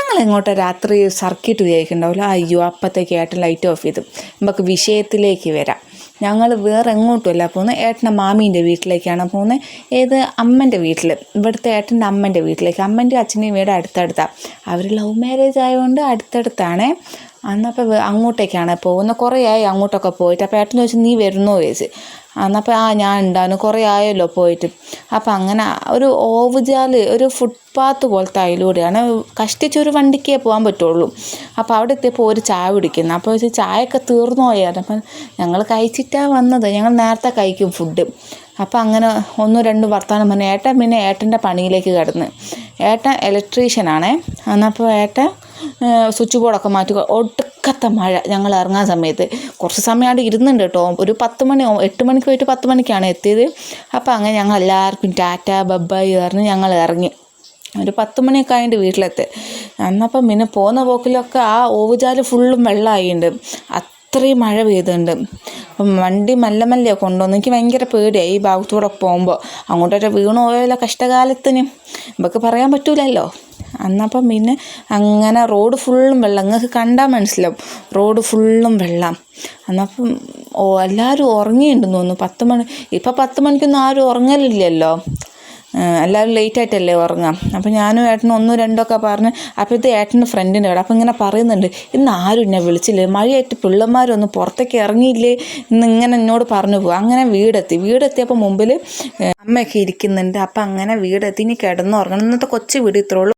ഞങ്ങളെങ്ങോട്ടോ രാത്രി സർക്കിട്ട് ഉപയോഗിക്കുന്നുണ്ടാവില്ല. അയ്യോ, അപ്പോഴത്തേക്ക് ഏട്ടൻ ലൈറ്റ് ഓഫ് ചെയ്തു. നമുക്ക് വിഷയത്തിലേക്ക് വരാം. ഞങ്ങൾ വേറെ എങ്ങോട്ടുമല്ല പോകുന്നത്, ഏട്ടൻ്റെ മാമീൻ്റെ വീട്ടിലേക്കാണ് പോകുന്നത്. ഏത് അമ്മൻ്റെ വീട്ടിൽ, ഇവിടുത്തെ ഏട്ടൻ്റെ അമ്മൻ്റെ വീട്ടിലേക്ക്. അമ്മൻ്റെ അച്ഛൻ്റെയും വീട് അടുത്തടുത്താണ്. അവർ ലവ് മാരേജ് ആയതുകൊണ്ട് അടുത്തടുത്താണ്. അന്നപ്പോൾ അങ്ങോട്ടേക്കാണ് പോകുന്നത്. കുറേ ആയി അങ്ങോട്ടൊക്കെ പോയിട്ട്. അപ്പോൾ ഏട്ടൻ ചോദിച്ചു, നീ വരുന്നോ ചോദിച്ച്. അന്നപ്പോൾ ഞാൻ ഉണ്ടായിരുന്നു, കുറേ ആയല്ലോ പോയിട്ട്. അപ്പം അങ്ങനെ ഒരു ഓവുചാല്, ഒരു ഫുട്പാത്ത് പോലത്തെ അതിലൂടെയാണ്, കഷ്ടിച്ചൊരു വണ്ടിക്കേ പോകാൻ പറ്റുള്ളൂ. അപ്പോൾ അവിടെ എത്തിയപ്പോൾ ഒരു ചായ കുടിക്കുന്നു. അപ്പോൾ ചായയൊക്കെ തീർന്നു പോയായിരുന്നു. അപ്പം ഞങ്ങൾ കഴിച്ചിട്ടാണ് വന്നത്. ഞങ്ങൾ നേരത്തെ കഴിക്കും ഫുഡ്. അപ്പം അങ്ങനെ 1-2 വർത്തമാനം പറഞ്ഞ് ഏട്ടൻ പിന്നെ ഏട്ടൻ്റെ പണിയിലേക്ക് കിടന്ന്. ഏട്ടൻ ഇലക്ട്രീഷ്യനാണേ. എന്നപ്പോൾ ഏട്ടൻ സ്വിച്ച് ബോർഡൊക്കെ മാറ്റി. ഒടുക്കത്തെ മഴ ഞങ്ങൾ ഇറങ്ങാൻ സമയത്ത്. കുറച്ച് സമയം അവിടെ ഇരുന്നുണ്ട് കേട്ടോ. ഒരു 10 മണി, 8 മണിക്ക് പോയിട്ട് 10 മണിക്കാണ് എത്തിയത്. അപ്പോൾ അങ്ങനെ ഞങ്ങൾ എല്ലാവർക്കും ടാറ്റ ബബ്ബായി പറഞ്ഞ് ഞങ്ങൾ ഇറങ്ങി. ഒരു 10 മണിയൊക്കെ ആയിട്ട് വീട്ടിലെത്തി. എന്നപ്പം പിന്നെ പോകുന്ന പോക്കിലൊക്കെ ആ ഓവുചാല് ഫുള്ളും വെള്ളമായിട്ടുണ്ട്. അത്രയും മഴ പെയ്തുണ്ട്. അപ്പം വണ്ടി മെല്ലെ മെല്ലെ കൊണ്ടുവന്നു. എനിക്ക് ഭയങ്കര പേടിയായി ഈ ഭാഗത്തൂടെ പോകുമ്പോൾ. അങ്ങോട്ടൊക്കെ വീണു പോയാലോ കഷ്ടകാലത്തിന്, നമുക്ക് പറയാൻ പറ്റൂലല്ലോ. അന്നപ്പം പിന്നെ അങ്ങനെ റോഡ് ഫുള്ളും വെള്ളം. നിങ്ങൾക്ക് കണ്ടാൽ മനസ്സിലാവും, റോഡ് ഫുള്ളും വെള്ളം. എന്നപ്പം എല്ലാവരും ഉറങ്ങിയിട്ടുണ്ടെന്ന് തോന്നുന്നു. 10 മണി. ഇപ്പം 10 മണിക്കൊന്നും ആരും ഉറങ്ങലില്ലല്ലോ, എല്ലാവരും ലേറ്റായിട്ടല്ലേ ഉറങ്ങാം. അപ്പം ഞാനും ഏട്ടനും 1-2 പറഞ്ഞ്. അപ്പോൾ ഇത് ഏട്ടൻ്റെ ഫ്രണ്ടിൻ്റെ അവിടെ. അപ്പം ഇങ്ങനെ പറയുന്നുണ്ട്, ഇന്ന് ആരും എന്നെ വിളിച്ചില്ലേ, മഴയായിട്ട് പിള്ളേന്മാരൊന്നും പുറത്തേക്ക് ഇറങ്ങിയില്ലേ ഇങ്ങനെ എന്നോട് പറഞ്ഞു പോകും. അങ്ങനെ വീടെത്തിയപ്പോൾ മുമ്പിൽ അമ്മയൊക്കെ ഇരിക്കുന്നുണ്ട്. അപ്പം അങ്ങനെ വീടെത്തി. ഇനി കിടന്നുറങ്ങണം. ഇന്നത്തെ കൊച്ചു വീട് ഇത്രേ ഉള്ളൂ.